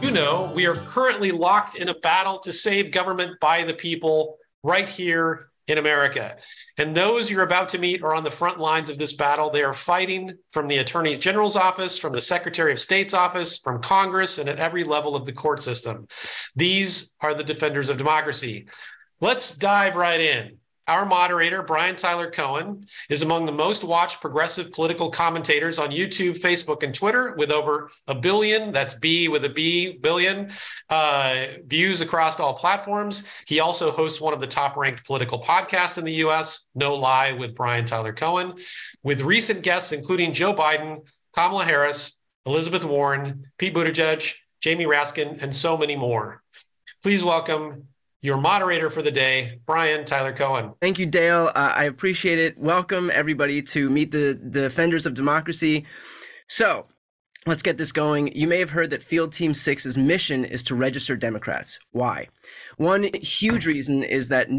you know, we are currently locked in a battle to save government by the people right here in America. And those you're about to meet are on the front lines of this battle. They are fighting from the Attorney General's office, from the Secretary of State's office, from Congress, and at every level of the court system. These are the defenders of democracy. Let's dive right in. Our moderator, Brian Tyler Cohen, is among the most watched progressive political commentators on YouTube, Facebook, and Twitter, with over 1 billion, that's B with a B, billion, views across all platforms. He also hosts one of the top-ranked political podcasts in the U.S., No Lie with Brian Tyler Cohen, with recent guests including Joe Biden, Kamala Harris, Elizabeth Warren, Pete Buttigieg, Jamie Raskin, and so many more. Please welcome your moderator for the day, Brian Tyler Cohen. Thank you, Dale. I appreciate it. Welcome, everybody, to meet the defenders of democracy. So let's get this going. You may have heard that Field Team 6's mission is to register Democrats. Why? One huge reason is that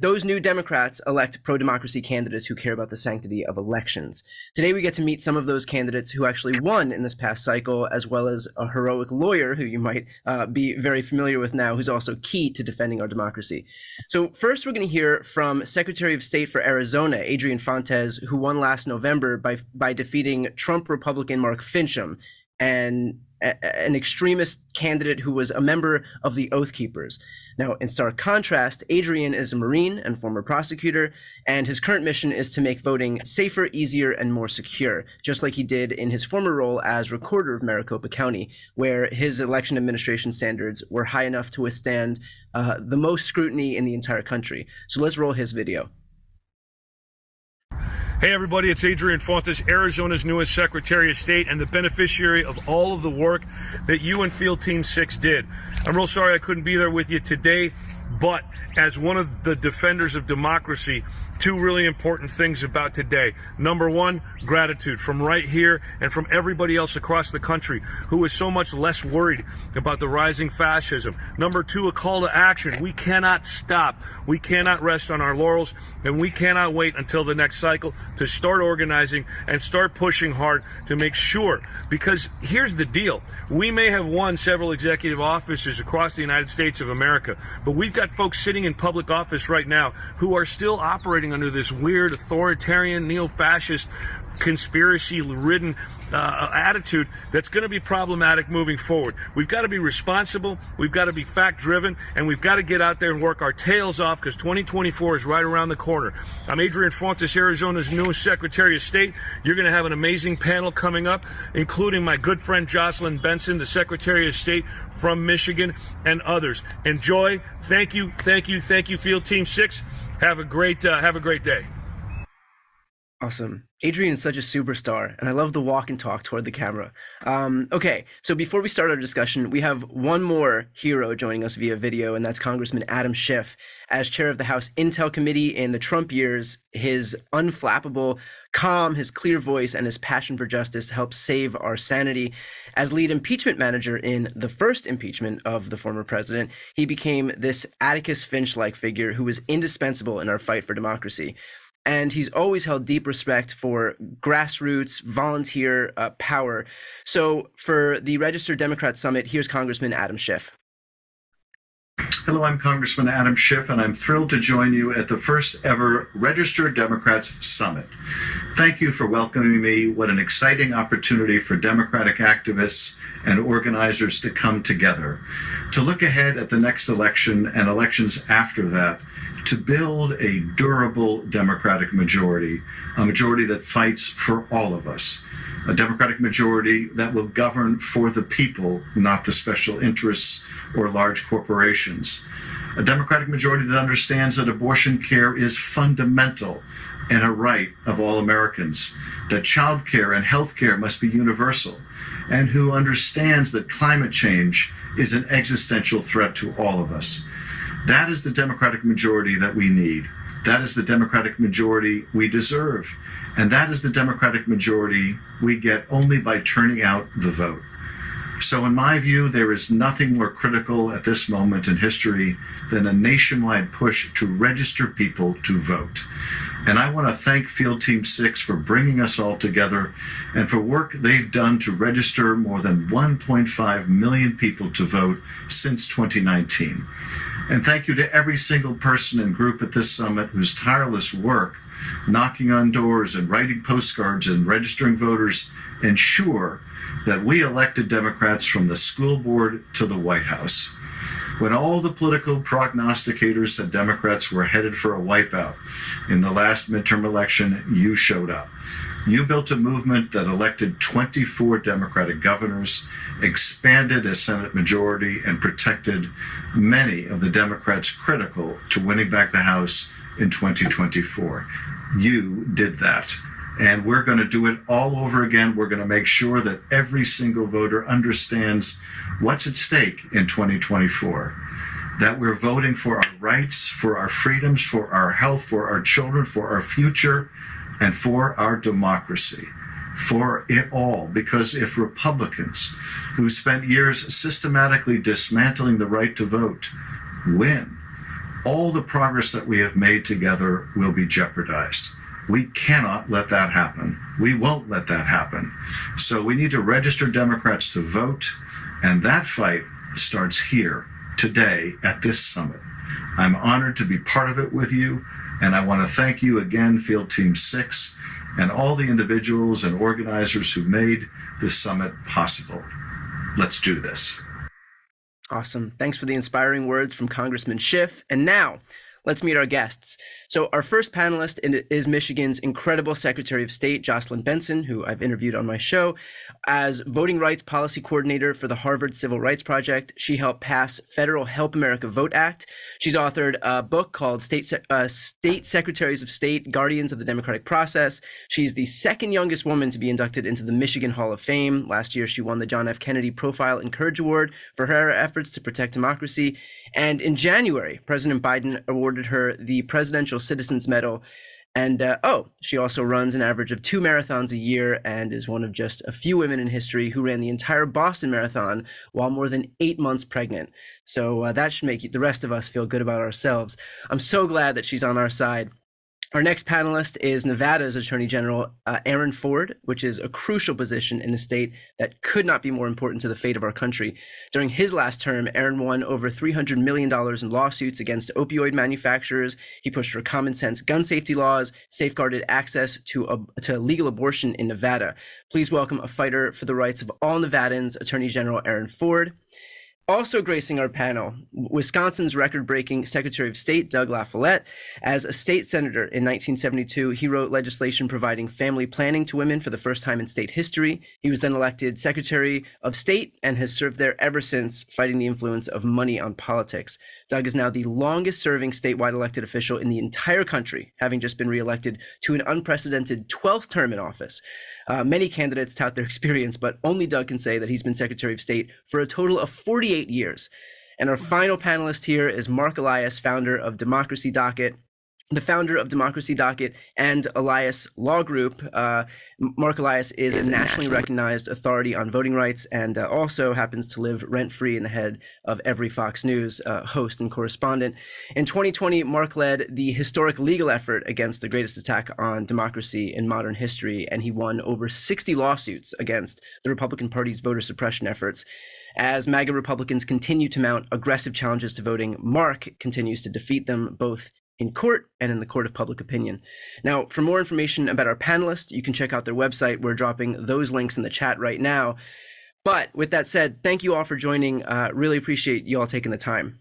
those new Democrats elect pro-democracy candidates who care about the sanctity of elections. Today, we get to meet some of those candidates who actually won in this past cycle, as well as a heroic lawyer who you might be very familiar with now, who's also key to defending our democracy. So first, we're going to hear from Secretary of State for Arizona, Adrian, who won last November by defeating Trump Republican Marc and an extremist candidate who was a member of the Oath Keepers. Now, in stark contrast, Adrian is a Marine and former prosecutor, and his current mission is to make voting safer, easier, and more secure, just like he did in his former role as recorder of Maricopa County, where his election administration standards were high enough to withstand the most scrutiny in the entire country. So let's roll his video. Hey everybody, it's Adrian, Arizona's newest Secretary of State and the beneficiary of all of the work that you and Field Team 6 did. I'm real sorry I couldn't be there with you today, but as one of the defenders of democracy, two really important things about today. Number one, gratitude from right here and from everybody else across the country who is so much less worried about the rising fascism. Number two, a call to action. We cannot stop. We cannot rest on our laurels, and we cannot wait until the next cycle to start organizing and start pushing hard to make sure, because here's the deal. We may have won several executive offices across the United States of America, but we've got folks sitting in public office right now who are still operating under this weird authoritarian neo-fascist conspiracy-ridden attitude that's going to be problematic moving forward. We've got to be responsible, we've got to be fact-driven, and we've got to get out there and work our tails off, because 2024 is right around the corner. I'm Adrian, Arizona's newest Secretary of State. You're going to have an amazing panel coming up, including my good friend Jocelyn, Benson, the Secretary of State from Michigan, and others. Enjoy. Thank you, Field Team 6. Have a great day. Awesome. Adrian is such a superstar, and I love the walk and talk toward the camera. Okay, so before we start our discussion, we have one more hero joining us via video, and that's Congressman Adam Schiff. As chair of the House Intel Committee in the Trump years, his unflappable calm, his clear voice, and his passion for justice helped save our sanity. As lead impeachment manager in the first impeachment of the former president, he became this Atticus Finch-like figure who was indispensable in our fight for democracy. And he's always held deep respect for grassroots, volunteer power. So for the Registered Democrat Summit, here's Congressman Adam Schiff. Hello, I'm Congressman Adam Schiff, and I'm thrilled to join you at the first ever Registered Democrats Summit. Thank you for welcoming me. What an exciting opportunity for Democratic activists and organizers to come together, to look ahead at the next election and elections after that, to build a durable Democratic majority, a majority that fights for all of us, a Democratic majority that will govern for the people, not the special interests or large corporations, a Democratic majority that understands that abortion care is fundamental and a right of all Americans, that child care and health care must be universal, and who understands that climate change is an existential threat to all of us. That is the Democratic majority that we need. That is the Democratic majority we deserve. And that is the Democratic majority we get only by turning out the vote. So in my view, there is nothing more critical at this moment in history than a nationwide push to register people to vote. And I want to thank Field Team 6 for bringing us all together and for work they've done to register more than 1.5 million people to vote since 2019. And thank you to every single person and group at this summit whose tireless work, knocking on doors and writing postcards and registering voters, ensure that we elected Democrats from the school board to the White House. When all the political prognosticators said Democrats were headed for a wipeout in the last midterm election, you showed up. You built a movement that elected 24 Democratic governors, expanded a Senate majority, and protected many of the Democrats critical to winning back the House in 2024. You did that. And we're going to do it all over again. We're going to make sure that every single voter understands what's at stake in 2024, that we're voting for our rights, for our freedoms, for our health, for our children, for our future, and for our democracy, for it all. Because if Republicans, who spent years systematically dismantling the right to vote, win, all the progress that we have made together will be jeopardized. We cannot let that happen. We won't let that happen. So we need to register Democrats to vote, and that fight starts here today at this summit. I'm honored to be part of it with you, and I want to thank you again, Field Team 6, and all the individuals and organizers who made this summit possible. Let's do this. Awesome. Thanks for the inspiring words from Congressman Schiff. And now, let's meet our guests. So our first panelist is Michigan's incredible Secretary of State, Jocelyn Benson, who I've interviewed on my show. As Voting Rights Policy Coordinator for the Harvard Civil Rights Project, she helped pass Federal Help America Vote Act. She's authored a book called State Secretaries of State, Guardians of the Democratic Process. She's the second youngest woman to be inducted into the Michigan Hall of Fame. Last year, she won the John F. Kennedy Profile and Courage Award for her efforts to protect democracy. And in January, President Biden awarded her the Presidential Citizens Medal. And she also runs an average of 2 marathons a year and is one of just a few women in history who ran the entire Boston Marathon while more than 8 months pregnant. So that should make the rest of us feel good about ourselves. I'm so glad that she's on our side. Our next panelist is Nevada's Attorney General, Aaron Ford, which is a crucial position in a state that could not be more important to the fate of our country. During his last term, Aaron won over $300 million in lawsuits against opioid manufacturers. He pushed for common sense gun safety laws, safeguarded access to legal abortion in Nevada. Please welcome a fighter for the rights of all Nevadans, Attorney General Aaron Ford. Also gracing our panel, Wisconsin's record-breaking Secretary of State, Doug La Follette. As a state senator in 1972, he wrote legislation providing family planning to women for the first time in state history. He was then elected Secretary of State and has served there ever since, fighting the influence of money on politics. Doug is now the longest-serving statewide elected official in the entire country, having just been reelected to an unprecedented 12th term in office. Many candidates tout their experience, but only Doug can say that he's been Secretary of State for a total of 48 years. And our final panelist here is Marc Elias, founder of Democracy Docket. The founder of Democracy Docket and Elias Law Group. Marc Elias is a nationally recognized authority on voting rights and also happens to live rent-free in the head of every Fox News host and correspondent. In 2020, Marc led the historic legal effort against the greatest attack on democracy in modern history, and he won over 60 lawsuits against the Republican Party's voter suppression efforts. As MAGA Republicans continue to mount aggressive challenges to voting, Marc continues to defeat them both in court and in the court of public opinion. Now, for more information about our panelists, you can check out their website. We're dropping those links in the chat right now. But with that said, thank you all for joining. Really appreciate you all taking the time.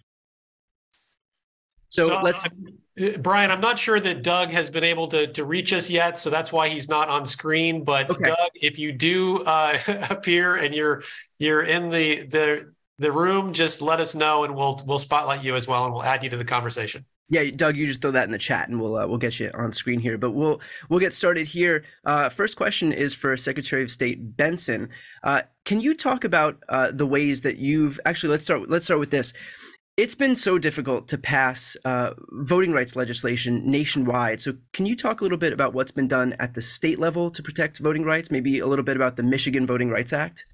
So let's... Brian, I'm not sure that Doug has been able to reach us yet, so that's why he's not on screen. But okay. Doug, if you do appear and you're in the room, just let us know and we'll spotlight you as well and we'll add you to the conversation. Yeah, Doug, you just throw that in the chat and we'll get you on screen here. But we'll get started here. First question is for Secretary of State Benson. Can you talk about the ways that you've actually let's start with this. It's been so difficult to pass voting rights legislation nationwide. So can you talk a little bit about what's been done at the state level to protect voting rights? Maybe a little bit about the Michigan Voting Rights Act?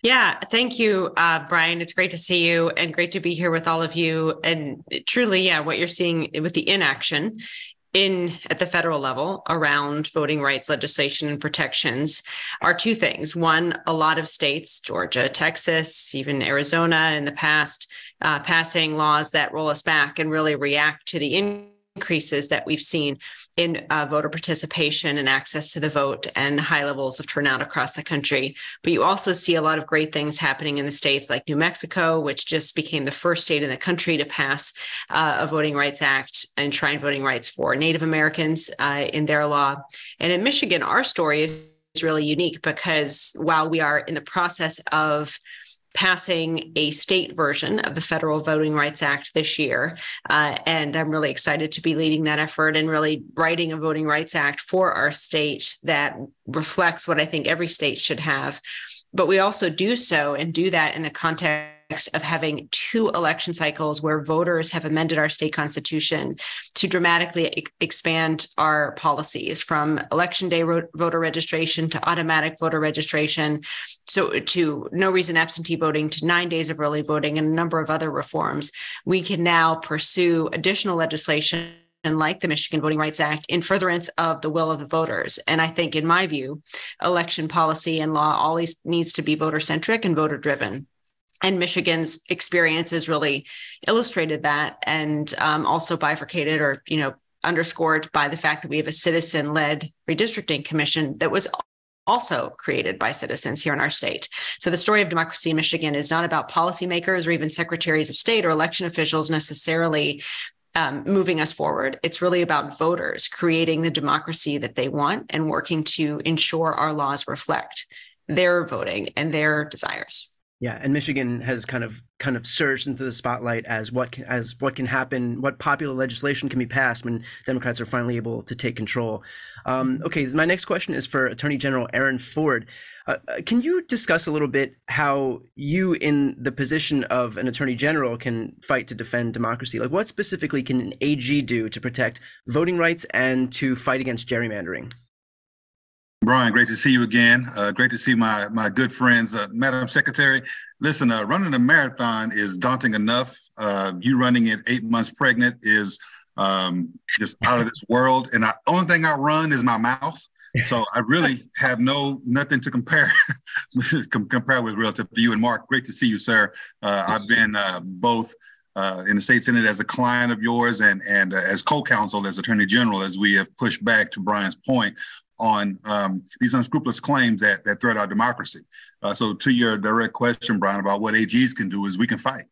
Yeah, thank you, Brian. It's great to see you and great to be here with all of you. And truly, yeah, what you're seeing with the inaction at the federal level around voting rights legislation and protections are two things. One, a lot of states, Georgia, Texas, even Arizona in the past, passing laws that roll us back and really react to the increases that we've seen in voter participation and access to the vote and high levels of turnout across the country. But you also see a lot of great things happening in the states like New Mexico, which just became the first state in the country to pass a Voting Rights Act and enshrine voting rights for Native Americans in their law. And in Michigan, our story is really unique because while we are in the process of passing a state version of the Federal Voting Rights Act this year. And I'm really excited to be leading that effort and really writing a Voting Rights Act for our state that reflects what I think every state should have. But we also do so and do that in the context of having 2 election cycles where voters have amended our state constitution to dramatically expand our policies from election day voter registration to automatic voter registration, so to no reason absentee voting to 9 days of early voting and a number of other reforms. We can now pursue additional legislation like the Michigan Voting Rights Act in furtherance of the will of the voters. And I think, in my view, election policy and law always needs to be voter-centric and voter-driven. And Michigan's experience has really illustrated that and also bifurcated or, underscored by the fact that we have a citizen-led redistricting commission that was also created by citizens here in our state. So the story of democracy in Michigan is not about policymakers or even secretaries of state or election officials necessarily moving us forward. It's really about voters creating the democracy that they want and working to ensure our laws reflect their voting and their desires. Yeah, and Michigan has kind of surged into the spotlight as what can happen, what popular legislation can be passed when Democrats are finally able to take control. Okay, my next question is for Attorney General Aaron Ford. Can you discuss a little bit how you, in the position of an Attorney General, can fight to defend democracy? Like, what specifically can an AG do to protect voting rights and to fight against gerrymandering? Brian, great to see you again. Great to see my good friends. Madam Secretary, listen, running a marathon is daunting enough. You running it 8 months pregnant is just out of this world. And the only thing I run is my mouth. So I really have nothing to compare with relative to you. And Marc, great to see you, sir. I've been both in the state Senate as a client of yours and as co-counsel as Attorney General, as we have pushed back, to Brian's point, on these unscrupulous claims that threat our democracy. So to your direct question, Brian, about what AGs can do is we can fight.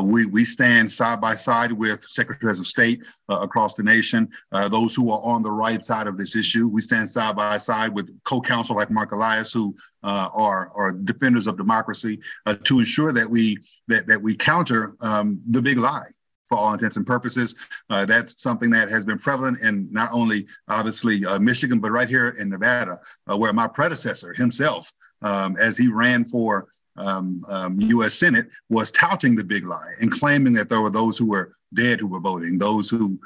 We stand side by side with secretaries of state across the nation, those who are on the right side of this issue. We stand side by side with co-counsel like Marc Elias, who are defenders of democracy, to ensure that we counter the big lie. For all intents and purposes, that's something that has been prevalent in not only, obviously, Michigan, but right here in Nevada, where my predecessor himself, as he ran for U.S. Senate, was touting the big lie and claiming that there were those who were dead who were voting, those who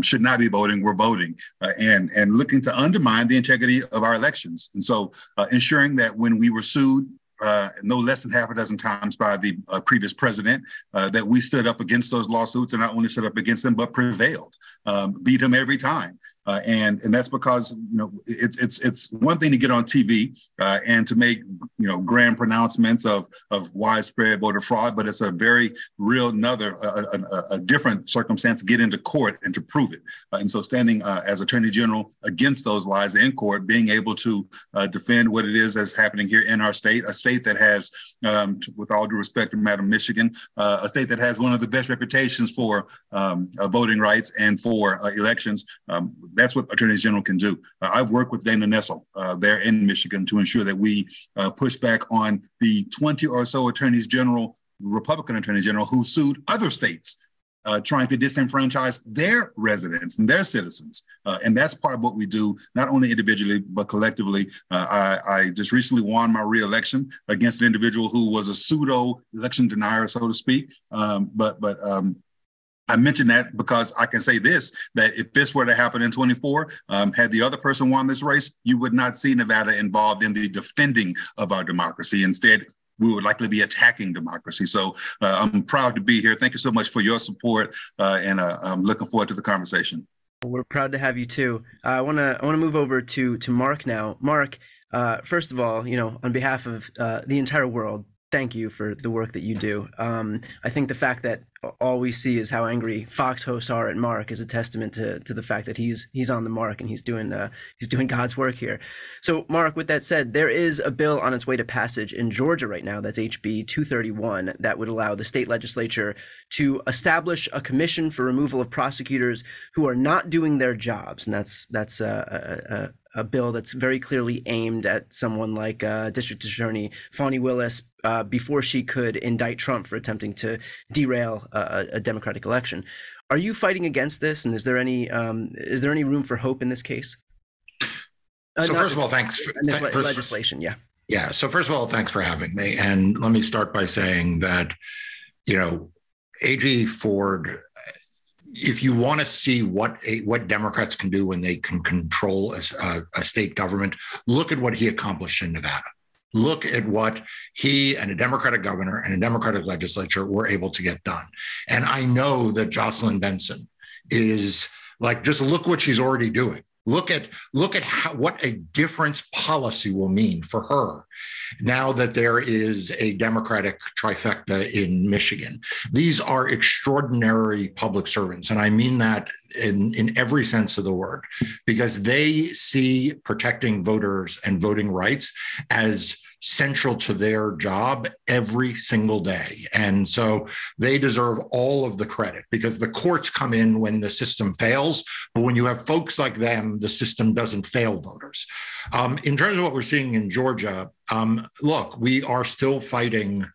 should not be voting were voting, and looking to undermine the integrity of our elections. And so ensuring that when we were sued, no less than half a dozen times by the previous president, that we stood up against those lawsuits, and not only stood up against them, but prevailed, beat him every time. And that's because, it's one thing to get on TV and to make, grand pronouncements of widespread voter fraud, but it's a very real a different circumstance to get into court and to prove it. And so standing as Attorney General against those lies in court, being able to defend what it is that's happening here in our state, a state that has, with all due respect to Madam Michigan, a state that has one of the best reputations for voting rights and for elections. That's what Attorneys General can do. I've worked with Dana Nessel there in Michigan to ensure that we push back on the 20 or so Attorneys General, Republican Attorneys General, who sued other states trying to disenfranchise their residents and their citizens. And that's part of what we do, not only individually, but collectively. I just recently won my re-election against an individual who was a pseudo election denier, so to speak. I mention that because I can say this, that if this were to happen in 24, had the other person won this race, you would not see Nevada involved in the defending of our democracy. Instead, we would likely be attacking democracy. So I'm proud to be here. Thank you so much for your support, and I'm looking forward to the conversation. We're proud to have you too. I want to move over to Marc now. Marc, first of all, on behalf of the entire world, thank you for the work that you do. I think the fact that all we see is how angry Fox hosts are at Marc is a testament to the fact that he's on the mark and he's doing God's work here. So, Marc, with that said, there is a bill on its way to passage in Georgia right now. That's HB 231 that would allow the state legislature to establish a commission for removal of prosecutors who are not doing their jobs, and that's a bill that's very clearly aimed at someone like District Attorney Fani Willis before she could indict Trump for attempting to derail a democratic election. Are you fighting against this, and is there any room for hope in this case? So first of all, thanks for this legislation. Yeah. Yeah. So first of all, thanks for having me. And let me start by saying that, AG Ford, if you want to see what Democrats can do when they can control a state government, look at what he accomplished in Nevada. Look at what he and a Democratic governor and a Democratic legislature were able to get done. And I know that Jocelyn Benson is like, just look what she's already doing. Look at what a difference policy will mean for her now that there is a Democratic trifecta in Michigan. These are extraordinary public servants, and I mean that in every sense of the word, because they see protecting voters and voting rights as central to their job every single day. And so they deserve all of the credit, because the courts come in when the system fails. But when you have folks like them, the system doesn't fail voters. In terms of what we're seeing in Georgia, look, we are still fighting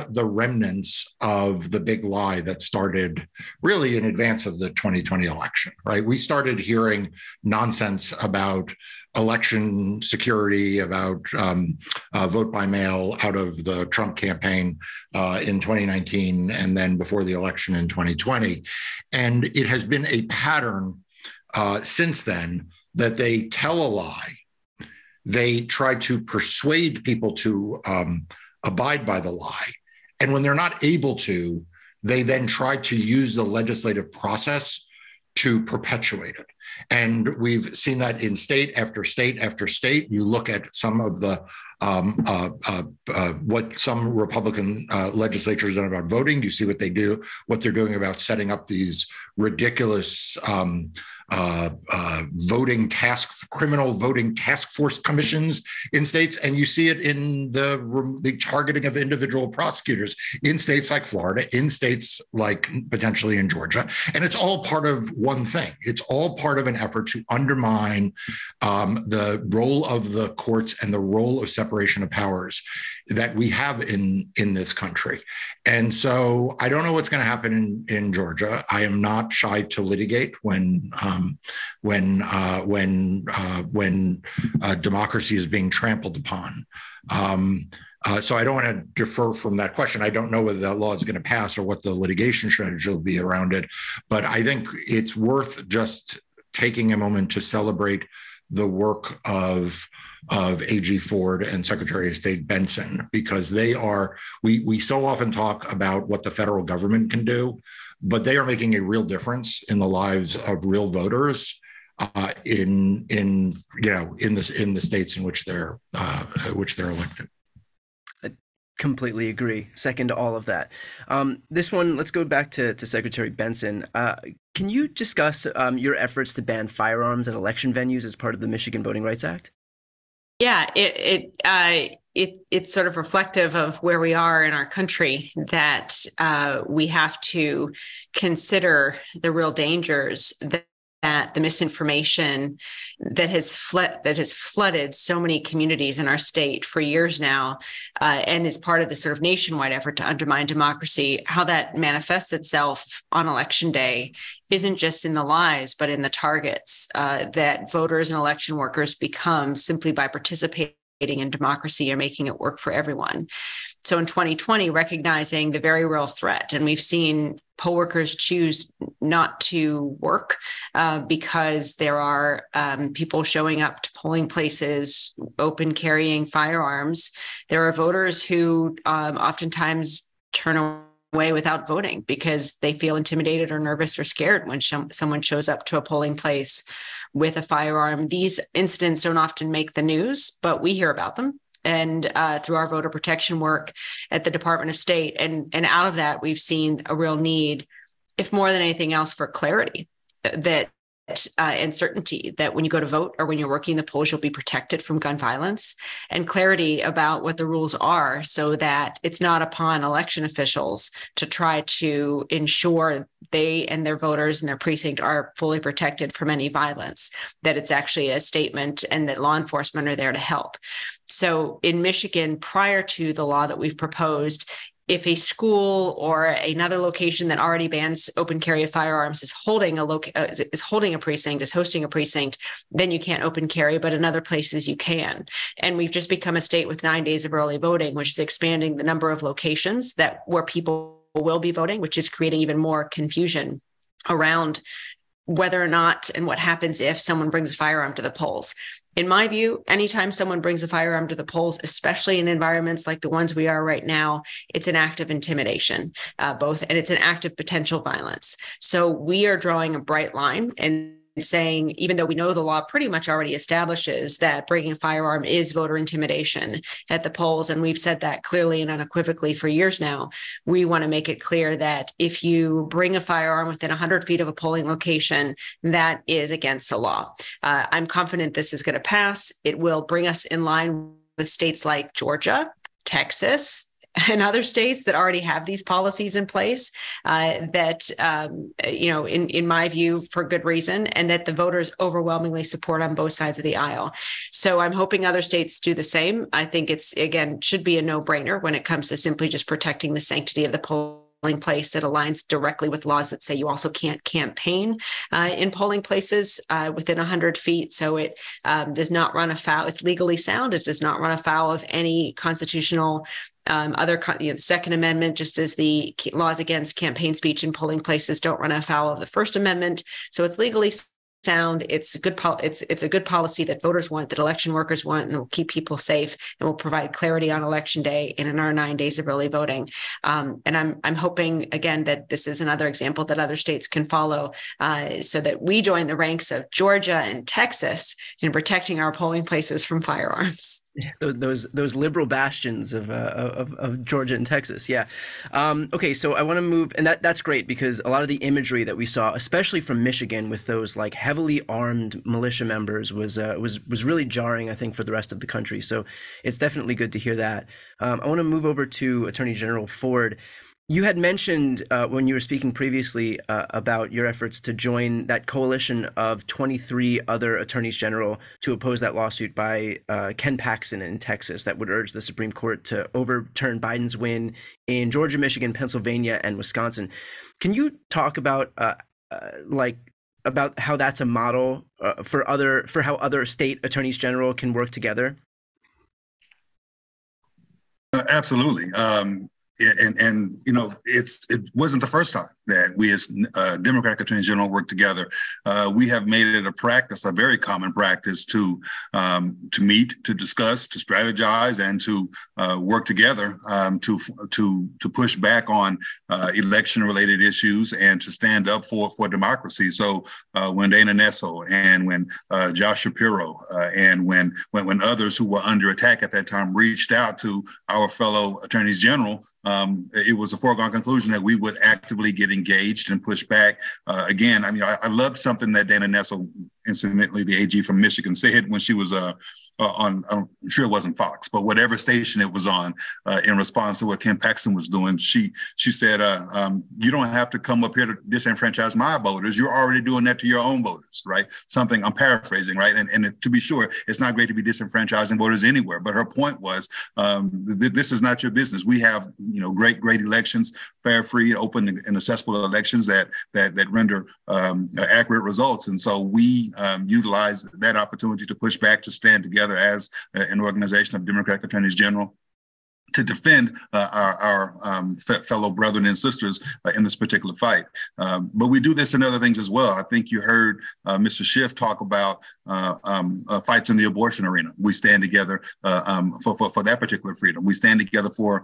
the remnants of the big lie that started really in advance of the 2020 election, right? We started hearing nonsense about election security, about vote by mail out of the Trump campaign in 2019, and then before the election in 2020. And it has been a pattern since then that they tell a lie. They try to persuade people to abide by the lie. And when they're not able to, they then try to use the legislative process to perpetuate it. And we've seen that in state after state after state. You look at some of the what some Republican legislatures done about voting. You see what they do, what they're doing about setting up these ridiculous criminal voting task force commissions in states, and you see it in the targeting of individual prosecutors in states like Florida, in states like potentially in Georgia, and it's all part of one thing. It's all part of an effort to undermine the role of the courts and the role of separation of powers that we have in this country. And so I don't know what's going to happen in Georgia. I am not shy to litigate when democracy is being trampled upon. So I don't want to defer from that question. I don't know whether that law is going to pass or what the litigation strategy will be around it. But I think it's worth just taking a moment to celebrate the work of AG Ford and Secretary of State Benson, because they are, we so often talk about what the federal government can do, but they are making a real difference in the lives of real voters in the states in which they're elected. I completely agree. Second to all of that. This one, let's go back to Secretary Benson. Can you discuss your efforts to ban firearms at election venues as part of the Michigan Voting Rights Act? Yeah, it's sort of reflective of where we are in our country, that we have to consider the real dangers that the misinformation that has flooded so many communities in our state for years now, and is part of this sort of nationwide effort to undermine democracy, how that manifests itself on election day isn't just in the lies, but in the targets that voters and election workers become simply by participating in democracy and making it work for everyone. So in 2020, recognizing the very real threat, and we've seen poll workers choose not to work because there are people showing up to polling places, open carrying firearms. There are voters who oftentimes turn away without voting because they feel intimidated or nervous or scared when someone shows up to a polling place with a firearm. These incidents don't often make the news, but we hear about them. And through our voter protection work at the Department of State. And out of that, we've seen a real need, if more than anything else, for clarity that and certainty that when you go to vote or when you're working the polls, you'll be protected from gun violence, and clarity about what the rules are so that it's not upon election officials to try to ensure they and their voters and their precinct are fully protected from any violence, that it's actually a statement and that law enforcement are there to help. So in Michigan, prior to the law that we've proposed, if a school or another location that already bans open carry of firearms is holding a precinct, is hosting a precinct, then you can't open carry, but in other places you can. And we've just become a state with 9 days of early voting, which is expanding the number of locations where people will be voting, which is creating even more confusion around whether or not and what happens if someone brings a firearm to the polls. In my view, anytime someone brings a firearm to the polls, especially in environments like the ones we are right now, it's an act of intimidation, and it's an act of potential violence. So we are drawing a bright line and saying, even though we know the law pretty much already establishes that bringing a firearm is voter intimidation at the polls, and we've said that clearly and unequivocally for years now, we want to make it clear that if you bring a firearm within 100 feet of a polling location, that is against the law. I'm confident this is going to pass. It will bring us in line with states like Georgia, Texas, and other states that already have these policies in place in my view, for good reason, and that the voters overwhelmingly support on both sides of the aisle. So I'm hoping other states do the same. I think it's, again, should be a no-brainer when it comes to simply just protecting the sanctity of the polling place that aligns directly with laws that say you also can't campaign in polling places within 100 feet. So it does not run afoul. It's legally sound. It does not run afoul of any constitutional the Second Amendment, just as the laws against campaign speech in polling places don't run afoul of the First Amendment. So it's legally sound. It's a good it's a good policy that voters want, that election workers want, and will keep people safe and will provide clarity on election day and in our 9 days of early voting. And I'm hoping, again, that this is another example that other states can follow, so that we join the ranks of Georgia and Texas in protecting our polling places from firearms. Those liberal bastions of Georgia and Texas, yeah. Okay, so I want to move, and that's great because a lot of the imagery that we saw, especially from Michigan, with those like heavily armed militia members, was really jarring, I think, for the rest of the country. So it's definitely good to hear that. I want to move over to Attorney General Ford. You had mentioned when you were speaking previously about your efforts to join that coalition of 23 other attorneys general to oppose that lawsuit by Ken Paxton in Texas that would urge the Supreme Court to overturn Biden's win in Georgia, Michigan, Pennsylvania, and Wisconsin. Can you talk about how that's a model for how other state attorneys general can work together? Absolutely. And you know, it wasn't the first time that we as Democratic Attorney General worked together. We have made it a practice, a very common practice, to meet, to discuss, to strategize, and to work together to push back on election-related issues and to stand up for democracy. So when Dana Nessel and when Josh Shapiro and when others who were under attack at that time reached out to our fellow attorneys general, it was a foregone conclusion that we would actively get engaged and push back. Again, I mean, I loved something that Dana Nessel, incidentally, the AG from Michigan, said when she was on, I'm sure it wasn't Fox, but whatever station it was on, in response to what Ken Paxton was doing. She said, you don't have to come up here to disenfranchise my voters. You're already doing that to your own voters, right? Something I'm paraphrasing, right? And to be sure, it's not great to be disenfranchising voters anywhere, but her point was, this is not your business. We have, you know, great elections, fair, free, open, and accessible elections that render accurate results. And so we utilize that opportunity to push back, to stand together as an organization of Democratic attorneys general to defend our fellow brethren and sisters in this particular fight. But we do this in other things as well. I think you heard Mr. Schiff talk about fights in the abortion arena. We stand together for that particular freedom. We stand together for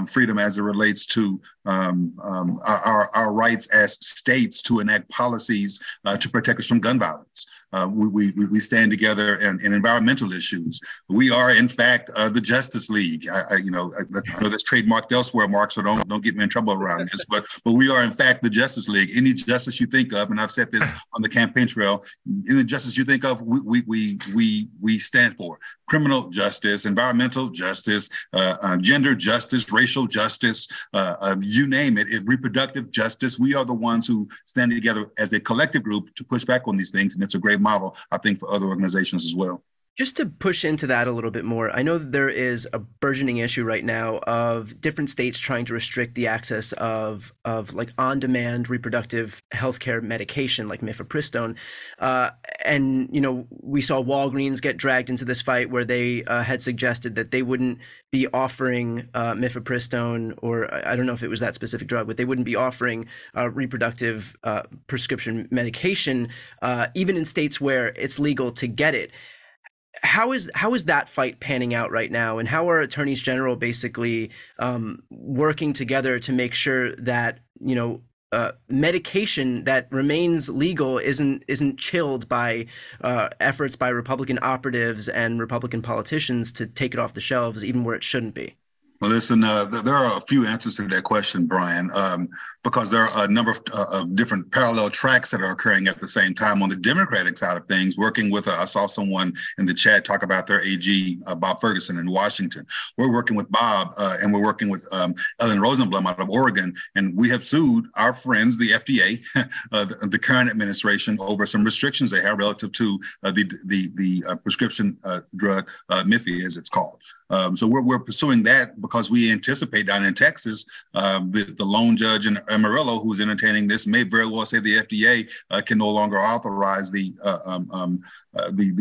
freedom as it relates to our rights as states to enact policies to protect us from gun violence. We stand together in environmental issues. We are, in fact, the Justice League. I know that's trademarked elsewhere, Marc, so don't get me in trouble around this. But we are, in fact, the Justice League. Any justice you think of, and I've said this on the campaign trail, any justice you think of, we stand for. Criminal justice, environmental justice, gender justice, racial justice, you name it, reproductive justice. We are the ones who stand together as a collective group to push back on these things, and it's a great model, I think, for other organizations as well. Just to push into that a little bit more, I know that there is a burgeoning issue right now of different states trying to restrict the access of like on-demand reproductive healthcare medication like mifepristone. And, we saw Walgreens get dragged into this fight where they had suggested that they wouldn't be offering mifepristone, or I don't know if it was that specific drug, but they wouldn't be offering reproductive prescription medication, even in states where it's legal to get it. How is that fight panning out right now, and how are attorneys general basically working together to make sure that medication that remains legal isn't chilled by efforts by Republican operatives and Republican politicians to take it off the shelves, even where it shouldn't be? Well, listen, there are a few answers to that question, Brian, because there are a number of different parallel tracks that are occurring at the same time on the Democratic side of things. Working with, I saw someone in the chat talk about their AG, Bob Ferguson in Washington. We're working with Bob, and we're working with Ellen Rosenblum out of Oregon, and we have sued our friends, the FDA, the current administration, over some restrictions they have relative to the prescription drug, Miffy, as it's called. So we're pursuing that because we anticipate down in Texas, the lone judge in Amarillo who's entertaining this may very well say the FDA can no longer authorize the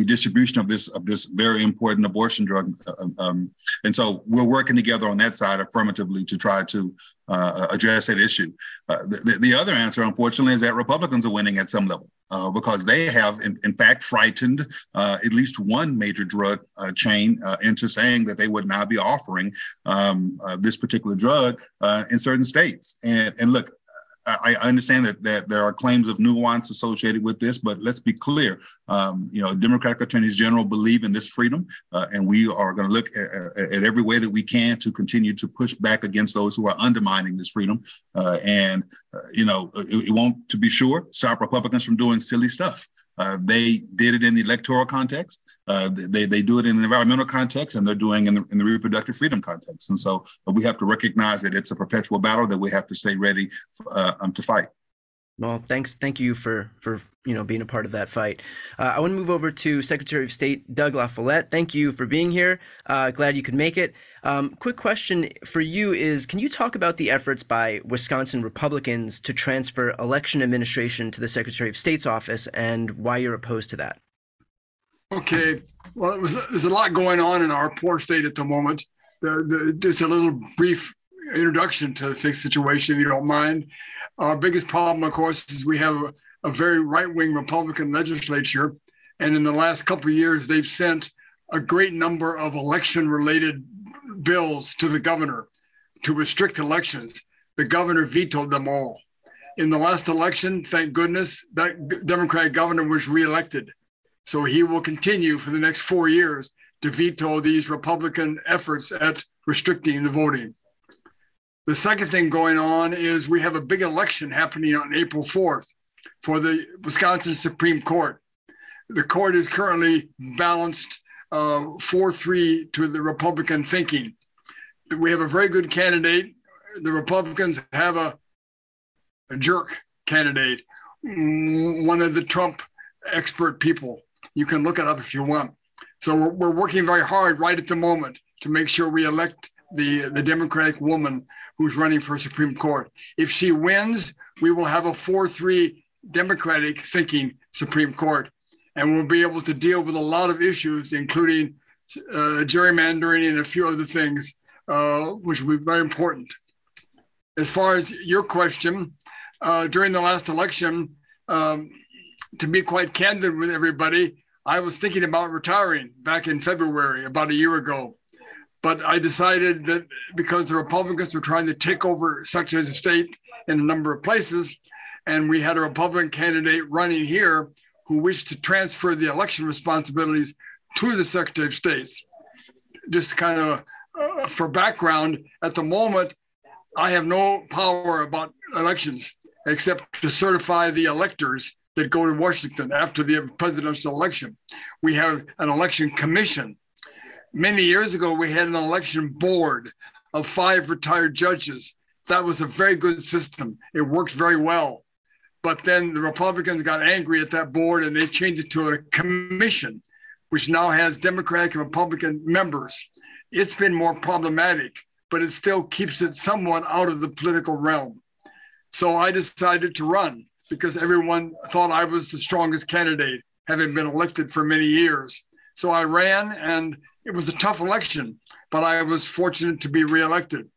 distribution of this very important abortion drug. And so we're working together on that side affirmatively to try to address that issue. The other answer, unfortunately, is that Republicans are winning at some level because they have, in fact, frightened at least one major drug chain into saying that they would now be offering this particular drug in certain states. And look, I understand that there are claims of nuance associated with this, but let's be clear. Democratic attorneys general believe in this freedom, and we are going to look at every way that we can to continue to push back against those who are undermining this freedom. It won't, to be sure, stop Republicans from doing silly stuff. They did it in the electoral context. They do it in the environmental context, and they're doing in the reproductive freedom context. And so we have to recognize that it's a perpetual battle that we have to stay ready to fight. Well, thank you for being a part of that fight. I want to move over to Secretary of State Doug La Follette. Thank you for being here. Glad you could make it. Quick question for you is, can you talk about the efforts by Wisconsin Republicans to transfer election administration to the Secretary of State's office and why you're opposed to that? Okay. Well, there's a lot going on in our poor state at the moment. Just a little brief introduction to the situation, if you don't mind. Our biggest problem, of course, is we have a very right-wing Republican legislature, and in the last couple of years, they've sent a great number of election-related bills to the governor to restrict elections. The governor vetoed them all. In the last election, thank goodness, that Democratic governor was reelected. So he will continue for the next 4 years to veto these Republican efforts at restricting the voting. The second thing going on is we have a big election happening on April 4th for the Wisconsin Supreme Court. The court is currently balanced 4-3 to the Republican thinking. We have a very good candidate. The Republicans have a jerk candidate, one of the Trump expert people. You can look it up if you want. So we're working very hard right at the moment to make sure we elect the Democratic woman who's running for Supreme Court. If she wins, we will have a 4-3 Democratic thinking Supreme Court, and we'll be able to deal with a lot of issues, including gerrymandering and a few other things which will be very important. As far as your question, during the last election, to be quite candid with everybody, I was thinking about retiring back in February, about a year ago. But I decided that because the Republicans were trying to take over secretaries of state in a number of places, and we had a Republican candidate running here who wished to transfer the election responsibilities to the Secretary of States. Just kind of for background, at the moment, I have no power about elections except to certify the electors that go to Washington after the presidential election. We have an election commission. Many years ago, we had an election board of 5 retired judges. That was a very good system. It worked very well. But then the Republicans got angry at that board and they changed it to a commission, which now has Democratic and Republican members. It's been more problematic, but it still keeps it somewhat out of the political realm. So I decided to run because everyone thought I was the strongest candidate, having been elected for many years. So I ran, and it was a tough election, but I was fortunate to be reelected.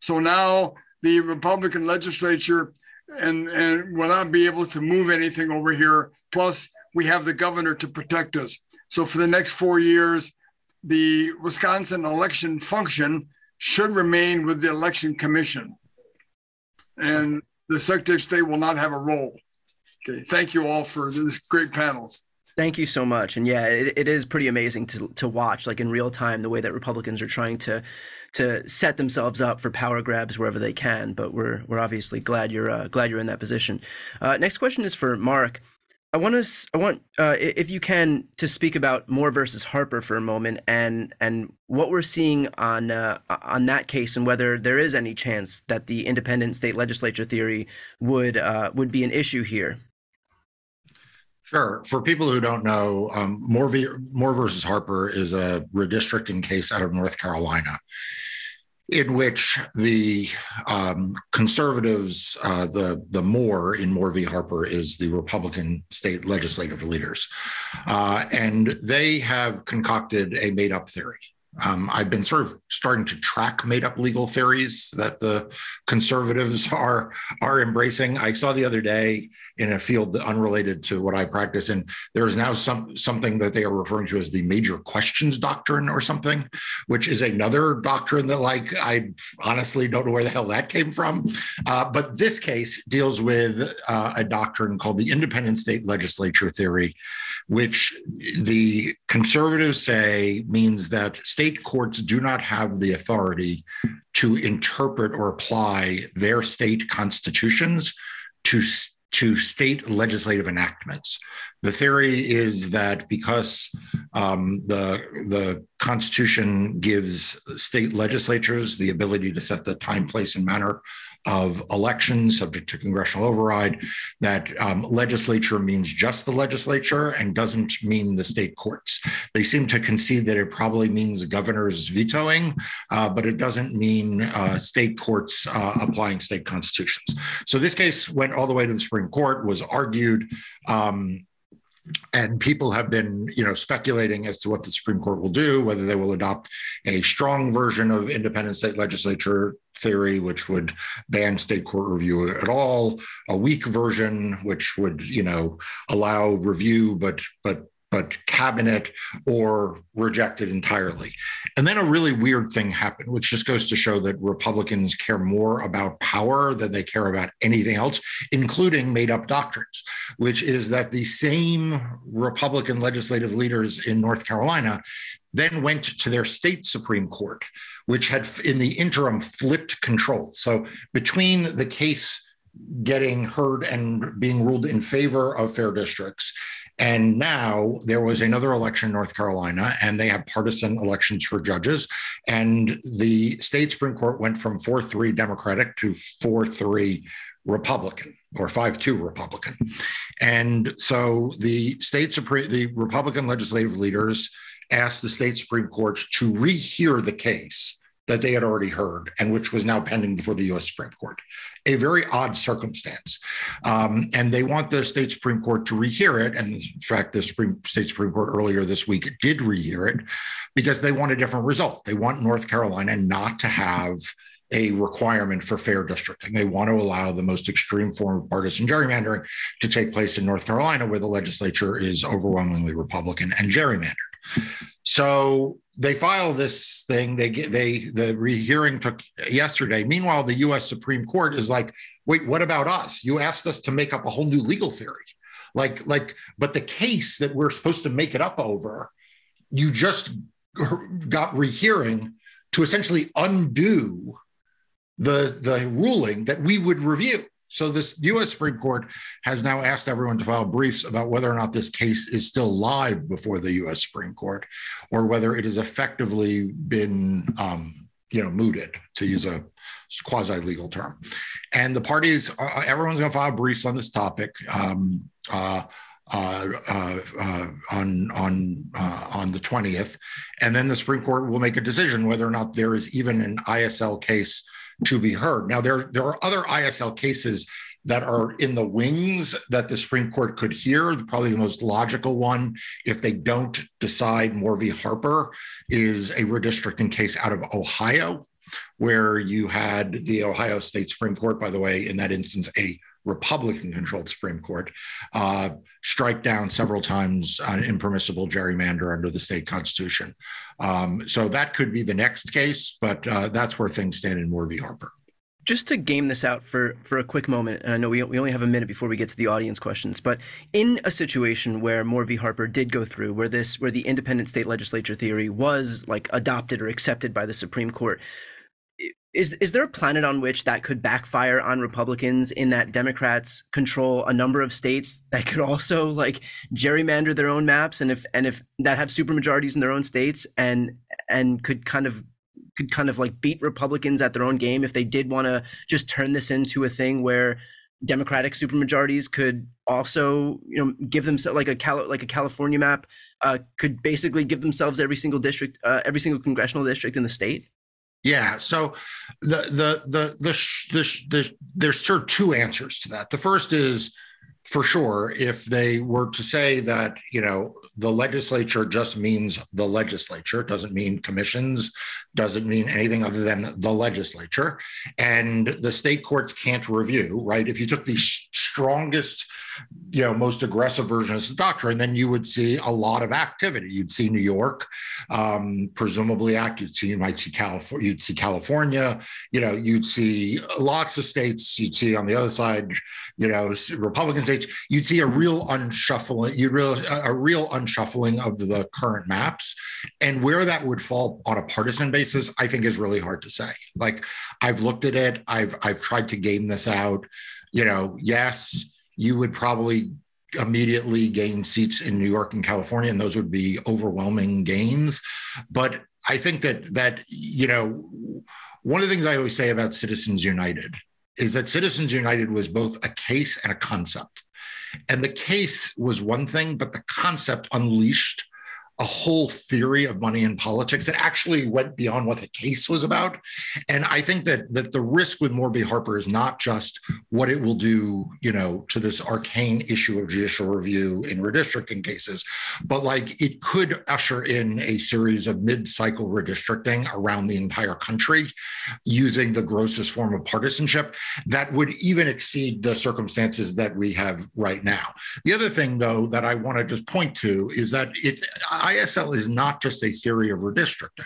So now the Republican legislature and will not be able to move anything over here. Plus, we have the governor to protect us. So for the next 4 years, the Wisconsin election function should remain with the election commission. And the Secretary of State will not have a role. Okay, thank you all for this great panel. Thank you so much. And yeah, it is pretty amazing to watch, like in real time, the way that Republicans are trying to set themselves up for power grabs wherever they can. But we're obviously glad you're in that position. Next question is for Marc. I want if you can to speak about Moore versus Harper for a moment and what we're seeing on that case and whether there is any chance that the independent state legislature theory would be an issue here. Sure. For people who don't know, Moore versus Harper is a redistricting case out of North Carolina, in which the conservatives, the Moore in Moore v. Harper is the Republican state legislative leaders, and they have concocted a made-up theory. I've been sort of starting to track made-up legal theories that the conservatives are embracing. I saw the other day in a field unrelated to what I practice, and there is now something that they are referring to as the major questions doctrine or something, which is another doctrine that, like, I honestly don't know where the hell that came from. But this case deals with a doctrine called the independent state legislature theory, which the conservatives say means that state courts do not have the authority to interpret or apply their state constitutions to state legislative enactments. The theory is that because the Constitution gives state legislatures the ability to set the time, place, and manner of elections subject to congressional override, that legislature means just the legislature and doesn't mean the state courts. They seem to concede that it probably means governors vetoing, but it doesn't mean state courts applying state constitutions. So this case went all the way to the Supreme Court, was argued, and people have been, speculating as to what the Supreme Court will do, whether they will adopt a strong version of independent state legislature theory, which would ban state court review at all, a weak version, which would, allow review, but cabinet, or reject it entirely. And then a really weird thing happened, which just goes to show that Republicans care more about power than they care about anything else, including made-up doctrines, which is that the same Republican legislative leaders in North Carolina then went to their state Supreme Court, which had in the interim flipped control. So between the case getting heard and being ruled in favor of fair districts, and now there was another election in North Carolina, and they have partisan elections for judges. And the state Supreme Court went from 4-3 Democratic to 4-3 Republican, or 5-2 Republican. And so the Republican legislative leaders asked the state Supreme Court to rehear the case that they had already heard and which was now pending before the U.S. Supreme Court. A very odd circumstance. And they want the state Supreme Court to rehear it. And in fact, the state Supreme Court earlier this week did rehear it because they want a different result. They want North Carolina not to have a requirement for fair districting. They want to allow the most extreme form of partisan gerrymandering to take place in North Carolina, where the legislature is overwhelmingly Republican and gerrymandered. So they file this thing. The rehearing took yesterday. Meanwhile, the U.S. Supreme Court is like, wait, what about us? You asked us to make up a whole new legal theory. But the case that we're supposed to make it up over, you just got rehearing to essentially undo the ruling that we would review. So this U.S. Supreme Court has now asked everyone to file briefs about whether or not this case is still live before the U.S. Supreme Court, or whether it has effectively been, mooted, to use a quasi-legal term. And the parties, everyone's going to file briefs on this topic on the 20th, and then the Supreme Court will make a decision whether or not there is even an ISL case to be heard. Now, there are other ISL cases that are in the wings that the Supreme Court could hear. Probably the most logical one, if they don't decide Moore v. Harper, is a redistricting case out of Ohio, where you had the Ohio State Supreme Court, by the way, in that instance, a Republican-controlled Supreme Court, strike down several times an impermissible gerrymander under the state constitution. So that could be the next case, but that's where things stand in Moore v. Harper. Just to game this out for a quick moment, and I know we only have a minute before we get to the audience questions, but in a situation where Moore v. Harper did go through, where the independent state legislature theory was like adopted or accepted by the Supreme Court, is there a planet on which that could backfire on Republicans, in that Democrats control a number of states that could also like gerrymander their own maps, and if that have supermajorities in their own states and could kind of like beat Republicans at their own game if they did want to just turn this into a thing where Democratic supermajorities could also, give themselves like a California map, could basically give themselves every single district, every single congressional district in the state? Yeah, so there's sort of two answers to that. The first is, for sure, if they were to say that, the legislature just means the legislature, doesn't mean commissions, doesn't mean anything other than the legislature, and the state courts can't review, right? If you took the strongest, most aggressive version of the doctrine, then you would see a lot of activity. You'd see New York, presumably act. You might see California. You'd see California. You'd see lots of states. You'd see on the other side, Republican states. You'd see a real unshuffling. A real unshuffling of the current maps, and where that would fall on a partisan basis, I think is really hard to say. Like, I've looked at it. I've tried to game this out. Yes, you would probably immediately gain seats in New York and California, and those would be overwhelming gains. But I think that one of the things I always say about Citizens United is that Citizens United was both a case and a concept. And the case was one thing, but the concept unleashed a whole theory of money in politics that actually went beyond what the case was about. And I think that the risk with Moore v. Harper is not just what it will do, to this arcane issue of judicial review in redistricting cases, but like it could usher in a series of mid-cycle redistricting around the entire country using the grossest form of partisanship that would even exceed the circumstances that we have right now. The other thing, though, that I want to just point to is that ISL is not just a theory of redistricting.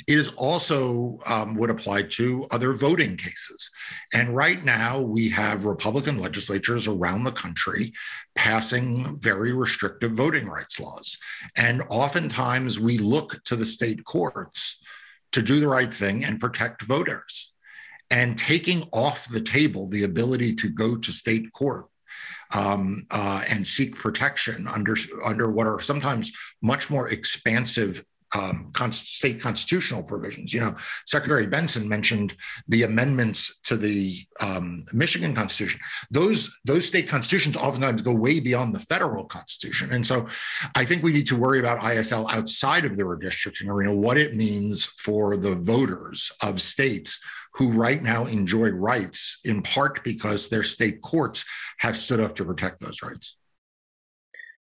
It is also would apply to other voting cases. And right now we have Republican legislatures around the country passing very restrictive voting rights laws. And oftentimes we look to the state courts to do the right thing and protect voters. And taking off the table the ability to go to state court and seek protection under what are sometimes much more expansive state constitutional provisions. Secretary Benson mentioned the amendments to the Michigan Constitution. Those state constitutions oftentimes go way beyond the federal Constitution. And so I think we need to worry about ISL outside of the redistricting arena, what it means for the voters of states who right now enjoy rights, in part because their state courts have stood up to protect those rights.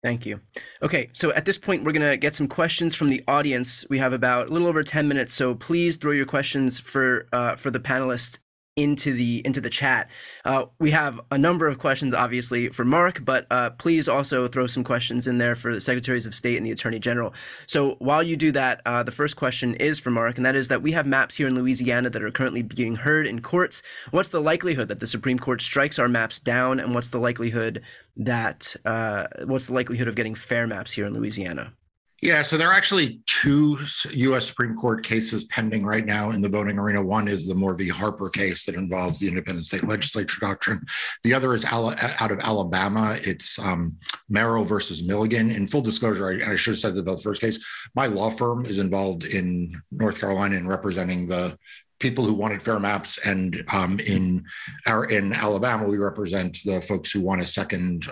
Thank you. Okay, so at this point, we're going to get some questions from the audience. We have about a little over 10 minutes, so please throw your questions for the panelists into the chat. We have a number of questions, obviously, for Marc, but please also throw some questions in there for the Secretaries of State and the Attorney General. So while you do that, the first question is for Marc, and that is that we have maps here in Louisiana that are currently being heard in courts. What's the likelihood that the Supreme Court strikes our maps down, and what's the likelihood of getting fair maps here in Louisiana? Yeah, so there are actually two U.S. Supreme Court cases pending right now in the voting arena. One is the Moore v. Harper case that involves the independent state legislature doctrine. The other is out of Alabama. It's Merrill versus Milligan. In full disclosure, and I should have said that about the first case, my law firm is involved in North Carolina in representing the people who wanted fair maps, and in Alabama, we represent the folks who want a second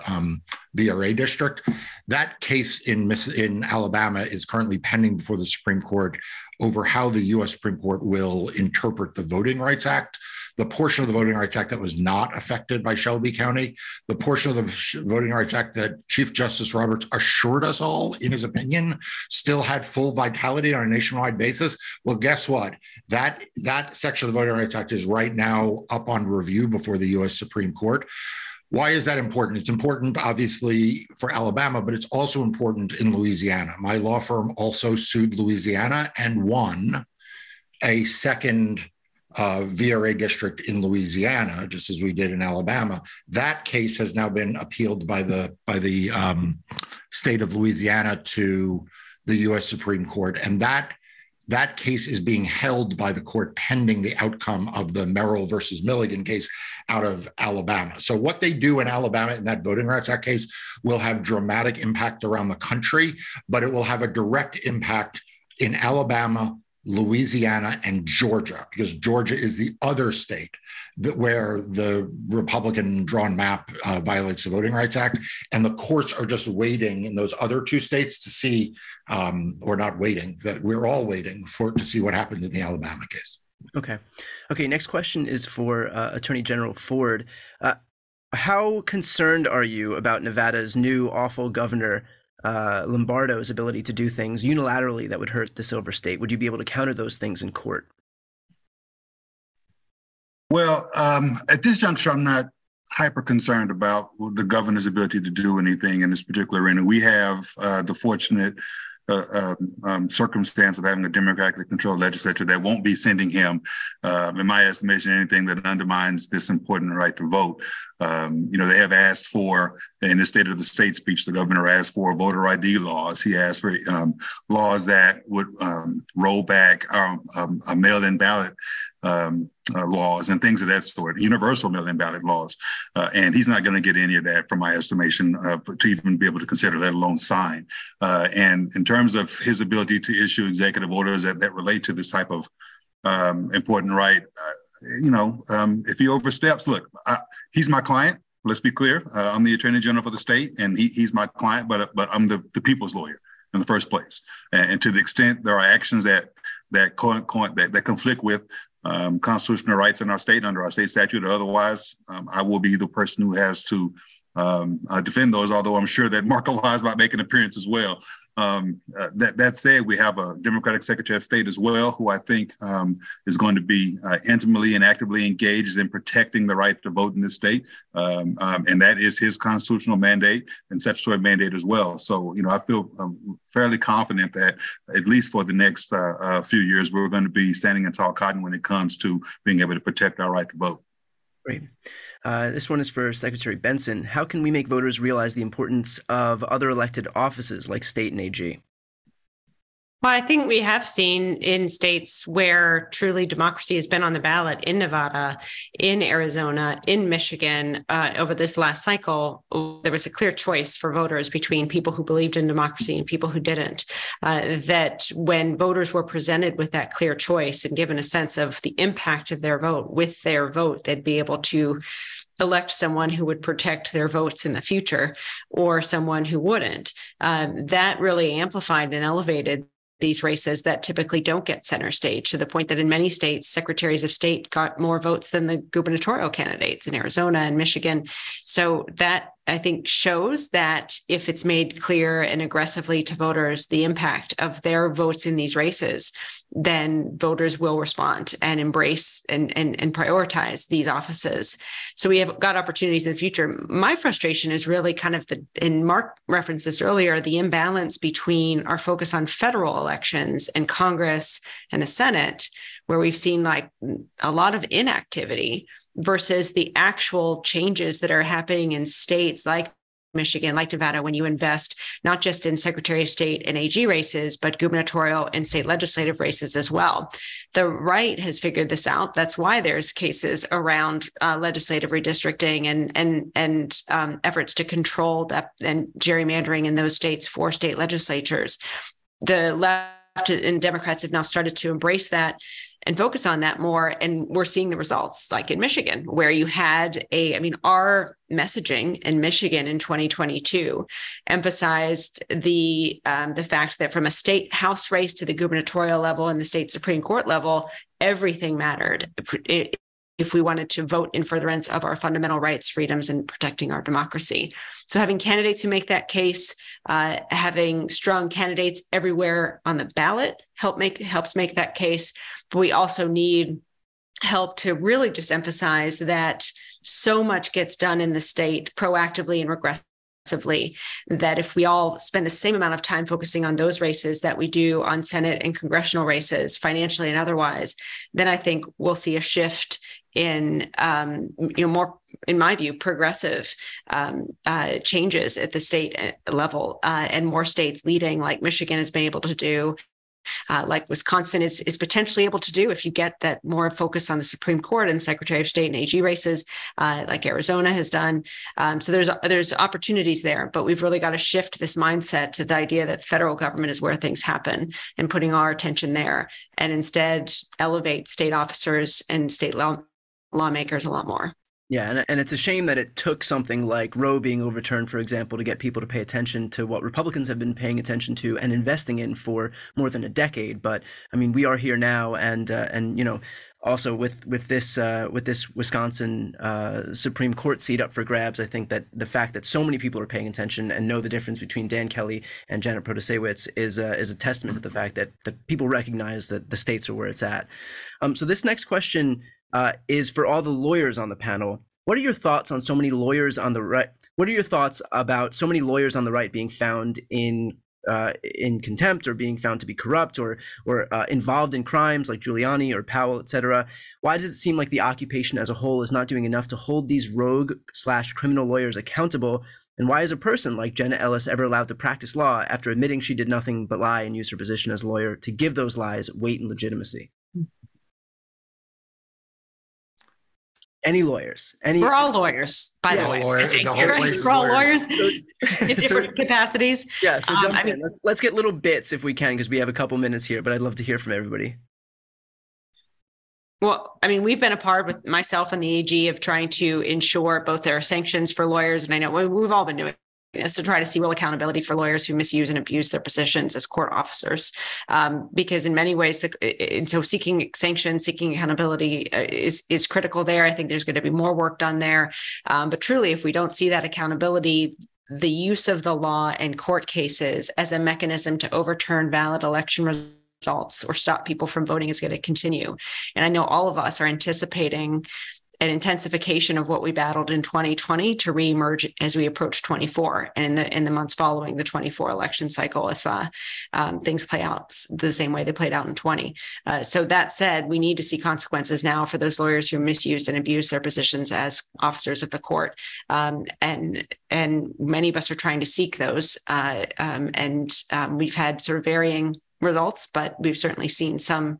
VRA district. That case in Alabama is currently pending before the Supreme Court over how the U.S. Supreme Court will interpret the Voting Rights Act, the portion of the Voting Rights Act that was not affected by Shelby County, the portion of the Voting Rights Act that Chief Justice Roberts assured us all, in his opinion, still had full vitality on a nationwide basis. Well, guess what? That section of the Voting Rights Act is right now up on review before the U.S. Supreme Court. Why is that important? It's important, obviously, for Alabama, but it's also important in Louisiana. My law firm also sued Louisiana and won a second VRA district in Louisiana, just as we did in Alabama. That case has now been appealed by the state of Louisiana to the U.S. Supreme Court, and that case is being held by the court pending the outcome of the Merrill versus Milligan case out of Alabama. So what they do in Alabama in that Voting Rights Act case will have dramatic impact around the country, but it will have a direct impact in Alabama, Louisiana, and Georgia, because Georgia is the other state where the Republican drawn map violates the Voting Rights Act. And the courts are just waiting in those other two states to see, or not waiting, that we're all waiting to see what happened in the Alabama case. Okay. Next question is for Attorney General Ford. How concerned are you about Nevada's new awful governor, Lombardo's ability to do things unilaterally that would hurt the Silver State? Would you be able to counter those things in court? Well, at this juncture, I'm not hyper concerned about the governor's ability to do anything in this particular arena. We have the fortunate circumstance of having a democratically controlled legislature that won't be sending him, in my estimation, anything that undermines this important right to vote. They have asked for, in the State of the State speech, the governor asked for voter ID laws. He asked for laws that would roll back a mail-in ballot laws and things of that sort, universal mail-in ballot laws. And he's not going to get any of that, from my estimation, to even be able to consider, let alone sign. And in terms of his ability to issue executive orders that relate to this type of important right, if he oversteps, look, he's my client. Let's be clear. I'm the Attorney General for the state, and he's my client, but I'm the people's lawyer in the first place. And to the extent there are actions that conflict with constitutional rights in our state, under our state statute or otherwise, I will be the person who has to defend those, although I'm sure that Marc Elias might make an appearance as well. That said, we have a Democratic Secretary of State as well, who I think is going to be intimately and actively engaged in protecting the right to vote in this state. And that is his constitutional mandate and statutory mandate as well. So, I feel fairly confident that at least for the next few years, we're going to be standing in tall cotton when it comes to being able to protect our right to vote. Great. This one is for Secretary Benson. How can we make voters realize the importance of other elected offices like state and AG? Well, I think we have seen in states where truly democracy has been on the ballot, in Nevada, in Arizona, in Michigan, over this last cycle, there was a clear choice for voters between people who believed in democracy and people who didn't. That when voters were presented with that clear choice and given a sense of the impact of their vote, with their vote, they'd be able to elect someone who would protect their votes in the future or someone who wouldn't. That really amplified and elevated these races that typically don't get center stage, to the point that in many states, secretaries of state got more votes than the gubernatorial candidates in Arizona and Michigan. So that, I think, shows that if it's made clear and aggressively to voters the impact of their votes in these races, then voters will respond and embrace and prioritize these offices. So we have got opportunities in the future. My frustration is really kind of and Marc referenced this earlier, the imbalance between our focus on federal elections and Congress and the Senate, where we've seen like a lot of inactivity, versus the actual changes that are happening in states like Michigan, like Nevada, when you invest not just in Secretary of State and AG races, but gubernatorial and state legislative races as well. The right has figured this out. That's why there's cases around legislative redistricting and efforts to control that and gerrymandering in those states for state legislatures. The left and Democrats have now started to embrace that and focus on that more. And we're seeing the results, like in Michigan, where you had our messaging in Michigan in 2022 emphasized the fact that from a state House race to the gubernatorial level and the state Supreme Court level, everything mattered if we wanted to vote in furtherance of our fundamental rights, freedoms, and protecting our democracy. So having candidates who make that case, having strong candidates everywhere on the ballot helps make that case. But we also need help to really just emphasize that so much gets done in the state proactively and regressively, that if we all spend the same amount of time focusing on those races that we do on Senate and congressional races, financially and otherwise, then I think we'll see a shift in more, in my view, progressive changes at the state level, and more states leading, like Michigan has been able to do, like Wisconsin is potentially able to do, if you get that more focus on the Supreme Court and Secretary of State and AG races, like Arizona has done. So there's opportunities there, but we've really got to shift this mindset to the idea that federal government is where things happen, and putting our attention there, and instead elevate state officers and state lawmakers a lot more. Yeah, and it's a shame that it took something like Roe being overturned, for example, to get people to pay attention to what Republicans have been paying attention to and investing in for more than a decade. But I mean, we are here now, and also with this Wisconsin Supreme Court seat up for grabs, I think that the fact that so many people are paying attention and know the difference between Dan Kelly and Janet Protasewicz is a testament to the fact that people recognize that the states are where it's at. So this next question is for all the lawyers on the panel. What are your thoughts on so many lawyers on the right? What are your thoughts about so many lawyers on the right being found in contempt, or being found to be corrupt, or involved in crimes like Giuliani or Powell, etc.? Why does it seem like the occupation as a whole is not doing enough to hold these rogue/criminal lawyers accountable? And why is a person like Jenna Ellis ever allowed to practice law after admitting she did nothing but lie and use her position as a lawyer to give those lies weight and legitimacy? Any lawyers? We're all lawyers, by the way. We're all lawyers in different capacities. Yeah, so jump in. Let's get little bits if we can, because we have a couple minutes here, but I'd love to hear from everybody. Well, I mean, we've been a part with myself and the AG of trying to ensure both there are sanctions for lawyers, and I know we've all been doing is to try to see real accountability for lawyers who misuse and abuse their positions as court officers, because in many ways, and so seeking sanctions, seeking accountability is critical there. I think there's going to be more work done there, but truly, if we don't see that accountability, the use of the law and court cases as a mechanism to overturn valid election results or stop people from voting is going to continue. And I know all of us are anticipating an intensification of what we battled in 2020 to reemerge as we approach 24 and in the months following the 24 election cycle, if things play out the same way they played out in 20. So that said, we need to see consequences now for those lawyers who misused and abused their positions as officers of the court. And many of us are trying to seek those. And we've had sort of varying results, but we've certainly seen some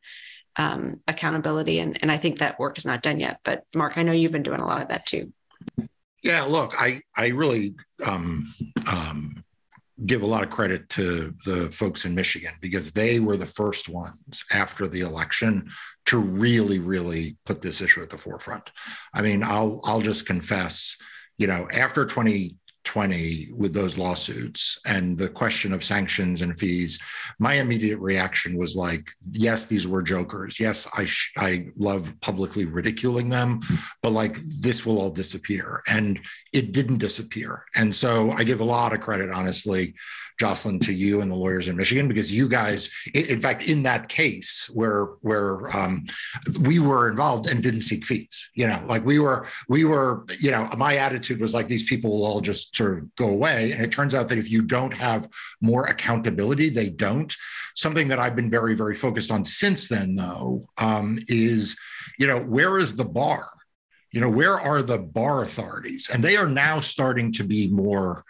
accountability. And I think that work is not done yet. But Marc, I know you've been doing a lot of that too. Yeah, look, I really give a lot of credit to the folks in Michigan, because they were the first ones after the election to really, really put this issue at the forefront. I mean, I'll just confess, after 2020 with those lawsuits and the question of sanctions and fees, my immediate reaction was like, yes, these were jokers. Yes, I love publicly ridiculing them, but like, this will all disappear. And it didn't disappear. And so I give a lot of credit, honestly, Jocelyn, to you and the lawyers in Michigan, because you guys, in fact, in that case where we were involved and didn't seek fees, like we were, my attitude was like, these people will all just sort of go away. And it turns out that if you don't have more accountability, they don't. Something that I've been very, very focused on since then, though, is, where is the bar? Where are the bar authorities? And they are now starting to be more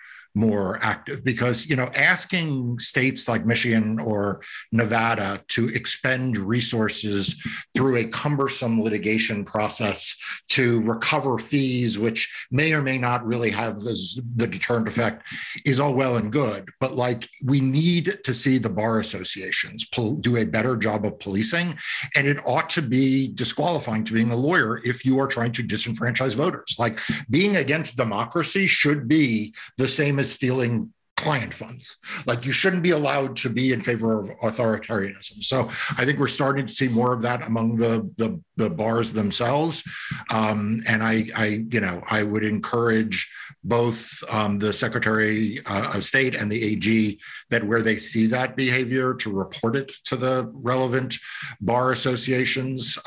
active, because, asking states like Michigan or Nevada to expend resources through a cumbersome litigation process to recover fees, which may or may not really have the deterrent effect, is all well and good. But like, we need to see the bar associations do a better job of policing. And it ought to be disqualifying to being a lawyer if you are trying to disenfranchise voters. Like, being against democracy should be the same as stealing client funds. Like, you shouldn't be allowed to be in favor of authoritarianism. So I think we're starting to see more of that among the bars themselves. And I would encourage both the Secretary of State and the AG that where they see that behavior, to report it to the relevant bar associations,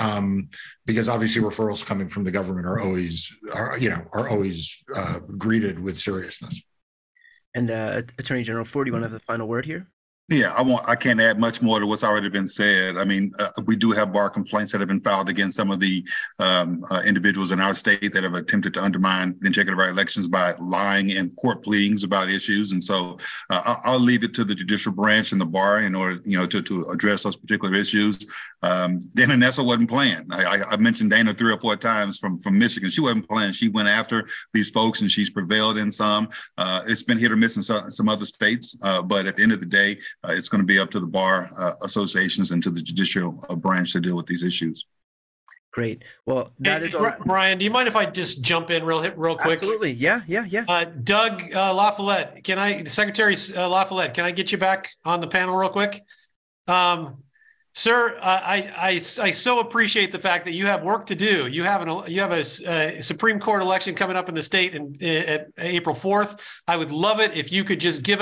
because obviously referrals coming from the government are always greeted with seriousness. And Attorney General Ford, do you want to have the final word here? Yeah, I can't add much more to what's already been said. I mean, we do have bar complaints that have been filed against some of the individuals in our state that have attempted to undermine the integrity of our elections by lying in court pleadings about issues. And so I'll leave it to the judicial branch and the bar in order, to address those particular issues. Dana Nessel wasn't playing. I mentioned Dana 3 or 4 times from Michigan. She wasn't playing. She went after these folks, and she's prevailed in some. It's been hit or miss in some other states. But at the end of the day, it's going to be up to the bar associations and to the judicial branch to deal with these issues. Great. Well, that is all. Brian, do you mind if I just jump in real quick? Absolutely. Yeah. Doug LaFollette, Secretary LaFollette, can I get you back on the panel real quick? Sir, I so appreciate the fact that you have work to do. You have a Supreme Court election coming up in the state at April 4th. I would love it if you could just give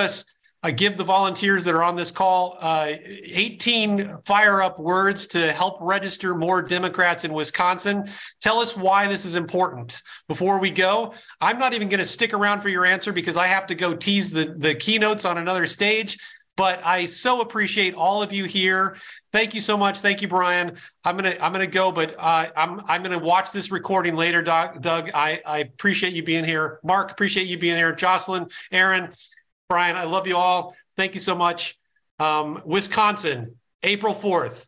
the volunteers that are on this call 18 fire-up words to help register more Democrats in Wisconsin. Tell us why this is important. Before we go, I'm not even going to stick around for your answer because I have to go tease the keynotes on another stage. But I so appreciate all of you here. Thank you so much. Thank you, Brian. I'm gonna go, but I'm gonna watch this recording later. Doug, I appreciate you being here. Marc, appreciate you being here. Jocelyn, Aaron, Brian, I love you all. Thank you so much. Wisconsin, April 4th.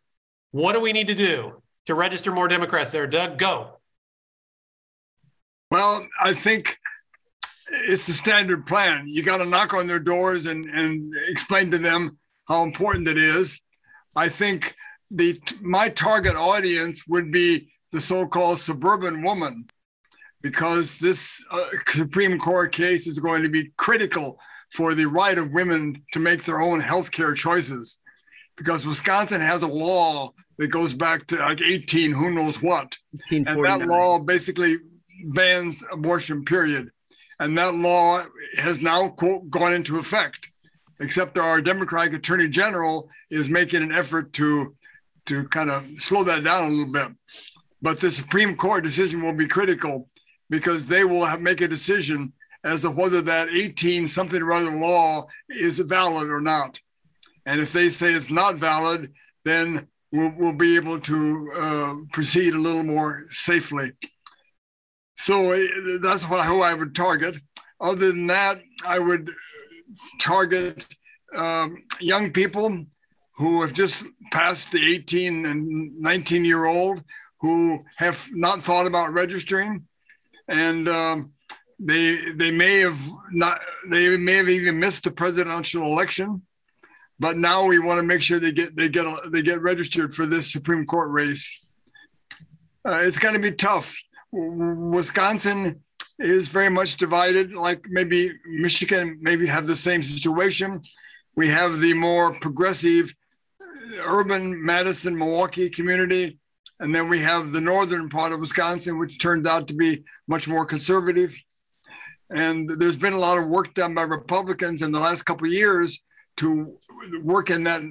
What do we need to do to register more Democrats there? Doug, go. Well, I think it's the standard plan. You got to knock on their doors and explain to them how important it is. I think my target audience would be the so-called suburban woman, because this Supreme Court case is going to be critical for the right of women to make their own healthcare choices. Because Wisconsin has a law that goes back to like 18, who knows what. And that law basically bans abortion, period. And that law has now, quote, gone into effect, except our Democratic Attorney General is making an effort to kind of slow that down a little bit. But the Supreme Court decision will be critical because they will make a decision as to whether that 18-something or other law is valid or not. And if they say it's not valid, then we'll be able to proceed a little more safely. So that's who I would target. Other than that, I would target young people who have just passed the 18 and 19-year-old who have not thought about registering, and they may have even missed the presidential election, but now we want to make sure they get registered for this Supreme Court race. It's going to be tough. Wisconsin is very much divided, like maybe Michigan maybe have the same situation. We have the more progressive urban Madison, Milwaukee community, and then we have the northern part of Wisconsin, which turns out to be much more conservative. And there's been a lot of work done by Republicans in the last couple of years to work in that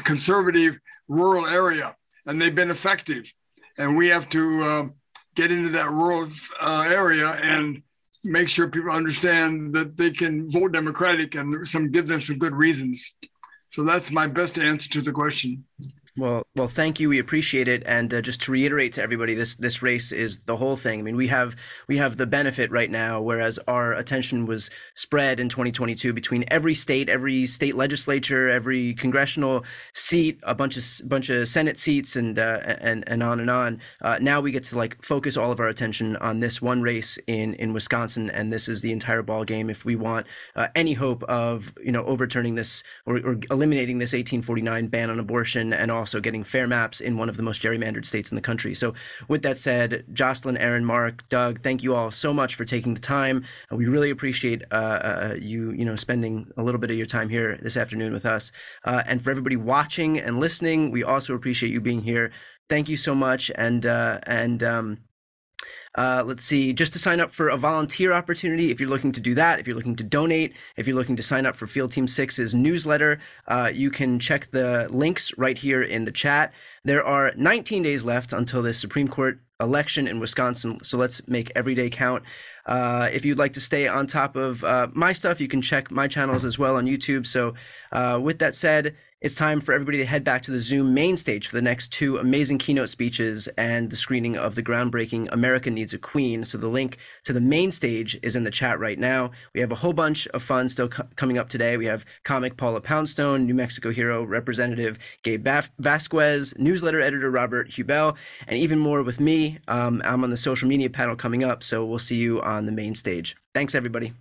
conservative rural area, and they've been effective. And we have to get into that rural area and make sure people understand that they can vote Democratic and give them some good reasons. So that's my best answer to the question. Well, thank you. We appreciate it. And just to reiterate to everybody, this race is the whole thing. I mean, we have the benefit right now, whereas our attention was spread in 2022 between every state legislature, every congressional seat, a bunch of Senate seats, and on and on. Now we get to like focus all of our attention on this one race in Wisconsin, and this is the entire ball game if we want any hope of overturning this or eliminating this 1849 ban on abortion, and also getting fair maps in one of the most gerrymandered states in the country. So with that said, Jocelyn, Aaron, Marc, Doug, thank you all so much for taking the time. We really appreciate you spending a little bit of your time here this afternoon with us. And for everybody watching and listening, we also appreciate you being here. Thank you so much. And let's see, just to sign up for a volunteer opportunity, if you're looking to do that, if you're looking to donate, if you're looking to sign up for Field Team 6's newsletter, you can check the links right here in the chat. There are 19 days left until the Supreme Court election in Wisconsin, so let's make every day count. If you'd like to stay on top of my stuff, you can check my channels as well on YouTube. So with that said, it's time for everybody to head back to the Zoom main stage for the next two amazing keynote speeches and the screening of the groundbreaking America Needs a Queen. So the link to the main stage is in the chat right now. We have a whole bunch of fun still coming up today. We have comic Paula Poundstone, New Mexico hero Representative Gabe Vasquez, newsletter editor Robert Hubel, and even more with me. I'm on the social media panel coming up, so we'll see you on the main stage. Thanks, everybody.